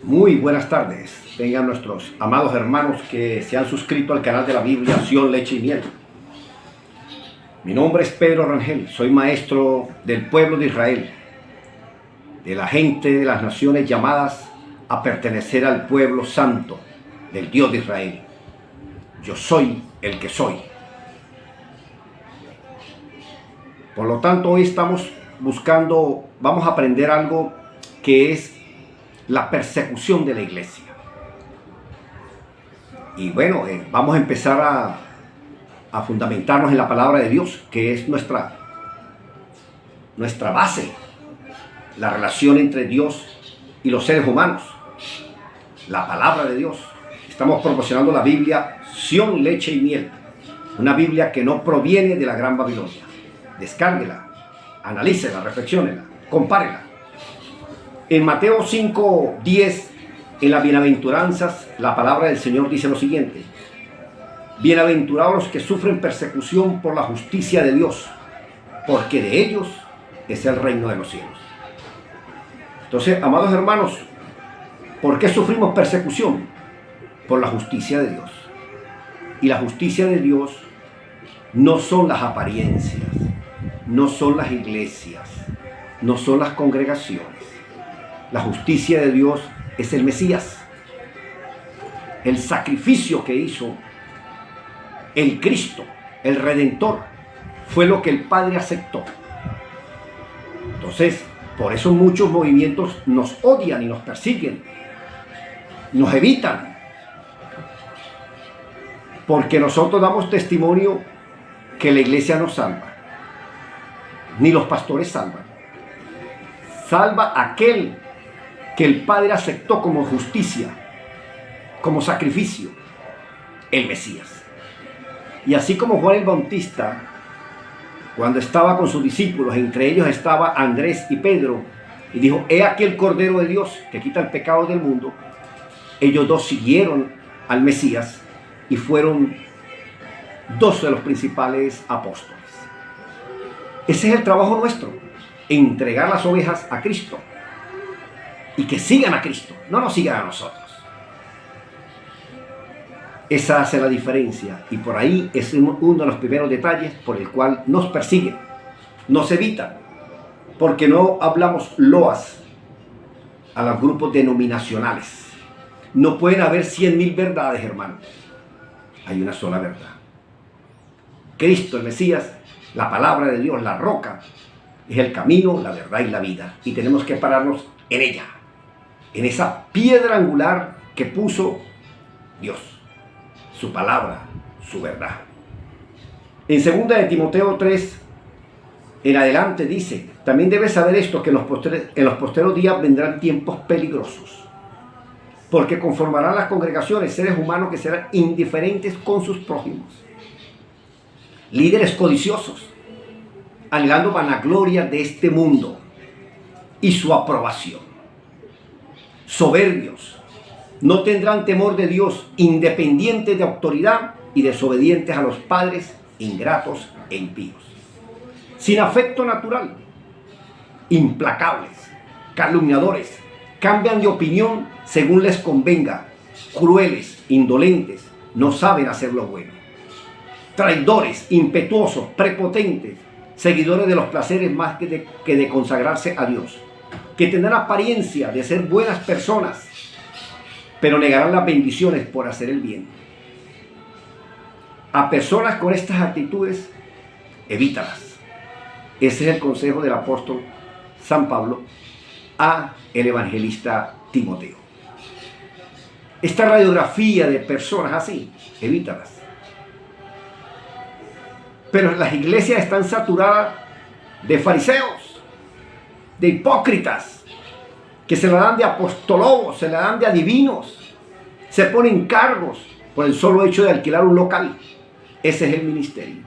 Muy buenas tardes, tengan nuestros amados hermanos que se han suscrito al canal de la Biblia Sion, Leche y Miel. Mi nombre es Pedro Rangel, soy maestro del pueblo de Israel, de la gente de las naciones llamadas a pertenecer al pueblo santo del Dios de Israel. Yo soy el que soy. Por lo tanto, hoy estamos vamos a aprender algo que es la persecución de la iglesia. Y bueno, vamos a empezar a fundamentarnos en la palabra de Dios, que es nuestra base, la relación entre Dios y los seres humanos. La palabra de Dios. Estamos proporcionando la Biblia Sion, Leche y Miel, una Biblia que no proviene de la Gran Babilonia. Descárguela, analícela, reflexiónela, compárela. En Mateo 5:10, en las bienaventuranzas, la palabra del Señor dice lo siguiente: bienaventurados los que sufren persecución por la justicia de Dios, porque de ellos es el reino de los cielos. Entonces, amados hermanos, ¿por qué sufrimos persecución? Por la justicia de Dios. Y la justicia de Dios no son las apariencias, no son las iglesias, no son las congregaciones. La justicia de Dios es el Mesías. El sacrificio que hizo el Cristo, el Redentor, fue lo que el Padre aceptó. Entonces, por eso muchos movimientos nos odian y nos persiguen, nos evitan, porque nosotros damos testimonio que la iglesia no salva, ni los pastores salvan. Salva aquel que el Padre aceptó como justicia, como sacrificio, el Mesías. Y así como Juan el Bautista, cuando estaba con sus discípulos, entre ellos estaba Andrés y Pedro, y dijo: he aquí el Cordero de Dios que quita el pecado del mundo. Ellos dos siguieron al Mesías y fueron dos de los principales apóstoles. Ese es el trabajo nuestro, entregar las ovejas a Cristo y que sigan a Cristo, no nos sigan a nosotros. Esa hace la diferencia, y por ahí es uno de los primeros detalles por el cual nos persiguen, nos evitan, porque no hablamos loas a los grupos denominacionales. No pueden haber 100.000 verdades, hermano. Hay una sola verdad: Cristo, el Mesías, la palabra de Dios, la roca, es el camino, la verdad y la vida, y tenemos que pararnos en ella, en esa piedra angular que puso Dios, su palabra, su verdad. En 2 de Timoteo 3 en adelante dice: también debes saber esto, que en los posteros días vendrán tiempos peligrosos, porque conformarán las congregaciones seres humanos que serán indiferentes con sus prójimos, líderes codiciosos, anhelando vanagloria de este mundo y su aprobación, soberbios, no tendrán temor de Dios, independientes de autoridad y desobedientes a los padres, ingratos e impíos, sin afecto natural, implacables, calumniadores, cambian de opinión según les convenga, crueles, indolentes, no saben hacer lo bueno, traidores, impetuosos, prepotentes, seguidores de los placeres más que de consagrarse a Dios, que tendrán apariencia de ser buenas personas, pero negarán las bendiciones por hacer el bien. A personas con estas actitudes, evítalas. Ese es el consejo del apóstol San Pablo a el evangelista Timoteo. Esta radiografía de personas así, evítalas. Pero las iglesias están saturadas de fariseos, de hipócritas, que se la dan de apostolobos, se la dan de adivinos, se ponen cargos por el solo hecho de alquilar un local. Ese es el ministerio.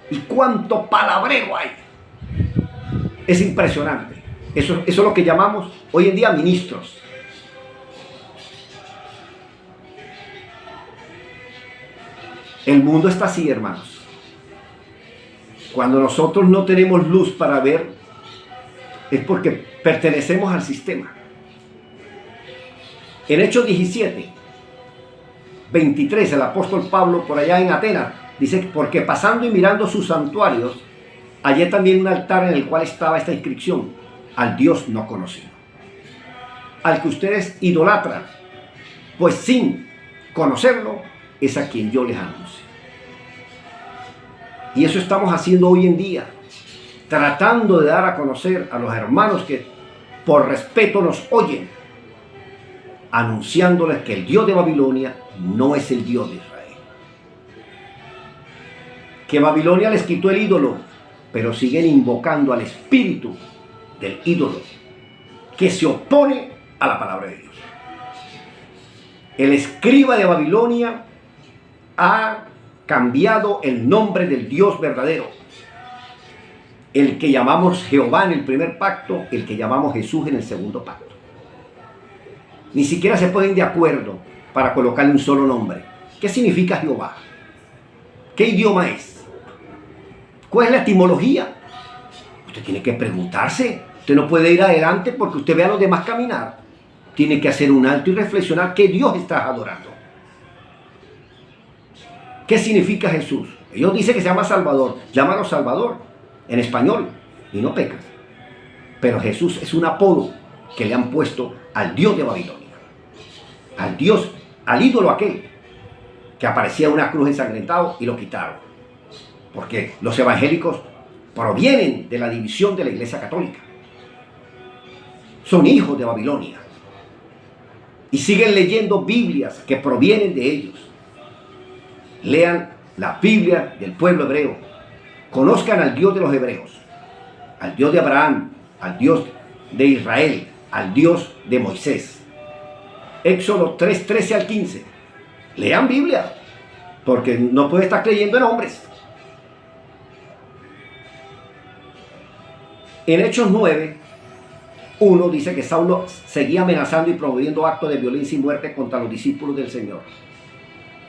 ¿Y cuánto palabrero hay? Es impresionante. Eso es lo que llamamos hoy en día ministros. El mundo está así, hermanos. Cuando nosotros no tenemos luz para ver, es porque pertenecemos al sistema. En Hechos 17, 23, el apóstol Pablo por allá en Atenas dice, porque pasando y mirando sus santuarios, hallé también un altar en el cual estaba esta inscripción: al Dios no conocido, al que ustedes idolatran, pues sin conocerlo es a quien yo les anuncio. Y eso estamos haciendo hoy en día, tratando de dar a conocer a los hermanos que por respeto nos oyen, anunciándoles que el Dios de Babilonia no es el Dios de Israel. Que Babilonia les quitó el ídolo, pero siguen invocando al espíritu del ídolo, que se opone a la palabra de Dios. El escriba de Babilonia ha cambiado el nombre del Dios verdadero, el que llamamos Jehová en el primer pacto, el que llamamos Jesús en el segundo pacto. Ni siquiera se ponen de acuerdo para colocarle un solo nombre. ¿Qué significa Jehová? ¿Qué idioma es? ¿Cuál es la etimología? Usted tiene que preguntarse. Usted no puede ir adelante porque usted ve a los demás caminar. Tiene que hacer un alto y reflexionar qué Dios está adorando. ¿Qué significa Jesús? Ellos dicen que se llama Salvador. Llámalo Salvador en español y no pecas. Pero Jesús es un apodo que le han puesto al Dios de Babilonia. Al Dios, al ídolo aquel que aparecía en una cruz ensangrentado y lo quitaron. Porque los evangélicos provienen de la división de la Iglesia Católica. Son hijos de Babilonia. Y siguen leyendo Biblias que provienen de ellos. Lean la Biblia del pueblo hebreo. Conozcan al Dios de los hebreos, al Dios de Abraham, al Dios de Israel, al Dios de Moisés. Éxodo 3, 13 al 15. Lean Biblia, porque no puede estar creyendo en hombres. En Hechos 9, 1 dice que Saulo seguía amenazando y promoviendo actos de violencia y muerte contra los discípulos del Señor.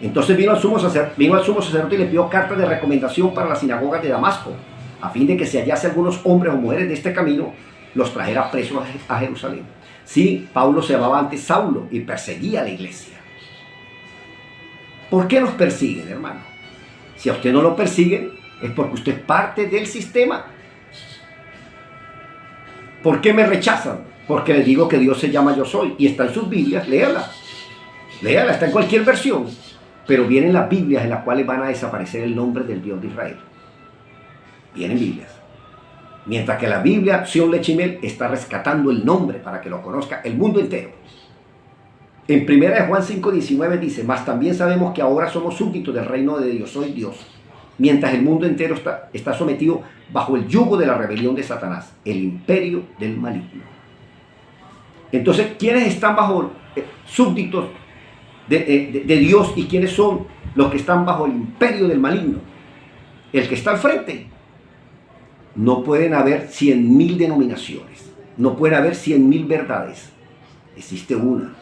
Entonces vino al sumo sacerdote y le pidió cartas de recomendación para las sinagogas de Damasco, a fin de que si hallase algunos hombres o mujeres de este camino, los trajera presos a Jerusalén. Sí, Pablo se llamaba antes Saulo y perseguía a la iglesia. ¿Por qué nos persiguen, hermano? Si a usted no lo persiguen, es porque usted es parte del sistema. ¿Por qué me rechazan? Porque les digo que Dios se llama Yo Soy y está en sus Biblias, léala. Léala, está en cualquier versión. Pero vienen las Biblias en las cuales van a desaparecer el nombre del Dios de Israel. Vienen Biblias. Mientras que la Biblia, Sion Leche y Miel, está rescatando el nombre para que lo conozca el mundo entero. En 1 Juan 5:19 dice, mas también sabemos que ahora somos súbditos del reino de Dios, soy Dios, mientras el mundo entero está sometido bajo el yugo de la rebelión de Satanás, el imperio del maligno. Entonces, ¿quiénes están bajo súbditos de Dios y quiénes son los que están bajo el imperio del maligno? El que está al frente. No pueden haber 100,000 denominaciones, no pueden haber 100,000 verdades. Existe una.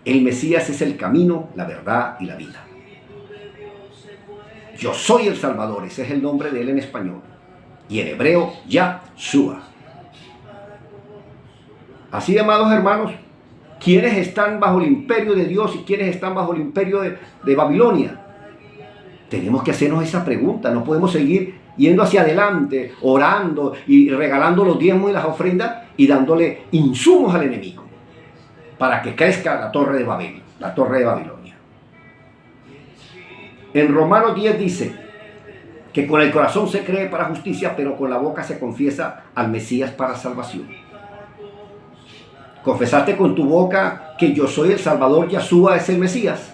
El Mesías es el camino, la verdad y la vida. Yo soy el Salvador, ese es el nombre de él en español. Y en hebreo, Yahshua. Así, amados hermanos, ¿quiénes están bajo el imperio de Dios y quiénes están bajo el imperio de Babilonia? Tenemos que hacernos esa pregunta. No podemos seguir yendo hacia adelante, orando y regalando los diezmos y las ofrendas y dándole insumos al enemigo para que crezca la torre de Babel, la torre de Babilonia. En Romanos 10 dice que con el corazón se cree para justicia, pero con la boca se confiesa al Mesías para salvación. ¿Confesaste con tu boca que yo soy el Salvador, Yahshua es el Mesías?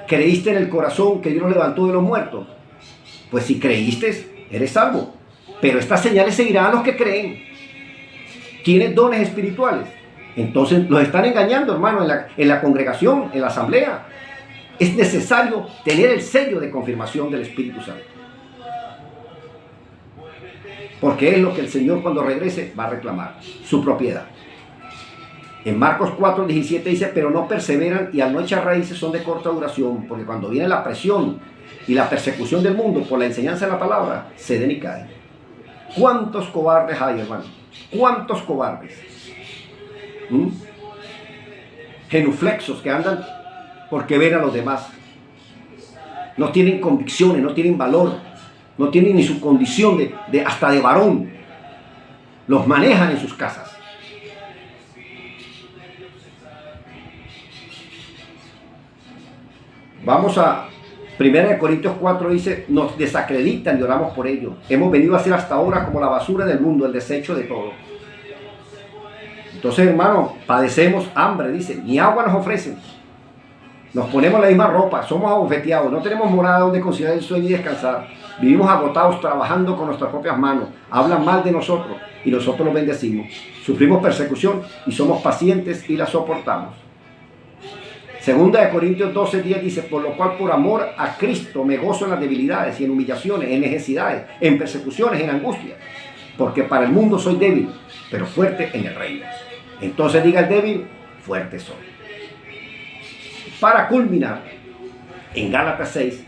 ¿Creíste en el corazón que Dios lo levantó de los muertos? Pues si creíste, eres salvo. Pero estas señales seguirán a los que creen. Tienes dones espirituales. Entonces los están engañando, hermano, en la congregación, en la asamblea. Es necesario tener el sello de confirmación del Espíritu Santo. Porque es lo que el Señor cuando regrese va a reclamar, su propiedad. En Marcos 4:17 dice, pero no perseveran y al no echar raíces son de corta duración, porque cuando viene la presión y la persecución del mundo por la enseñanza de la palabra, ceden y caen. ¿Cuántos cobardes hay, hermano? ¿Cuántos cobardes? genuflexos que andan porque ven a los demás. No tienen convicciones, no tienen valor, no tienen ni su condición hasta de varón. Los manejan en sus casas. Vamos a 1 Corintios 4, dice, nos desacreditan y oramos por ello. Hemos venido a ser hasta ahora como la basura del mundo, el desecho de todo. Entonces, hermano, padecemos hambre, dice, ni agua nos ofrecen. Nos ponemos la misma ropa, somos abofeteados, no tenemos morada donde conciliar el sueño y descansar. Vivimos agotados trabajando con nuestras propias manos. Hablan mal de nosotros y nosotros los bendecimos. Sufrimos persecución y somos pacientes y la soportamos. Segunda de Corintios 12:10 dice, por lo cual por amor a Cristo me gozo en las debilidades y en humillaciones, en necesidades, en persecuciones, en angustias. Porque para el mundo soy débil, pero fuerte en el reino. Entonces diga el débil, fuerte soy. Para culminar, en Gálatas 6,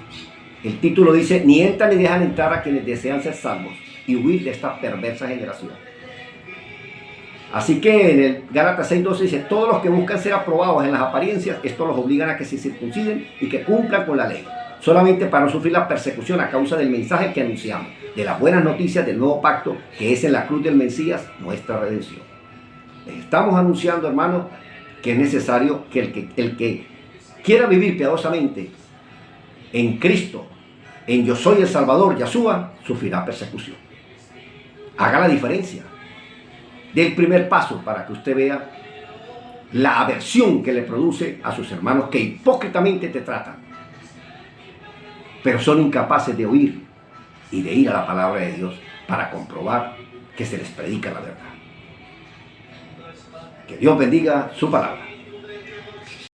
el título dice, ni entran ni dejan entrar a quienes desean ser salvos y huir de esta perversa generación. Así que en el Gálatas 6:12 dice, todos los que buscan ser aprobados en las apariencias, esto los obligan a que se circunciden y que cumplan con la ley, solamente para no sufrir la persecución a causa del mensaje que anunciamos, de las buenas noticias del nuevo pacto, que es en la cruz del Mesías nuestra redención. Estamos anunciando, hermano, que es necesario que el que quiera vivir piadosamente en Cristo, en Yo Soy el Salvador, Yahshua, sufrirá persecución. Haga la diferencia. Dé el primer paso para que usted vea la aversión que le produce a sus hermanos que hipócritamente te tratan, pero son incapaces de oír y de ir a la palabra de Dios para comprobar que se les predica la verdad. Que Dios bendiga su palabra.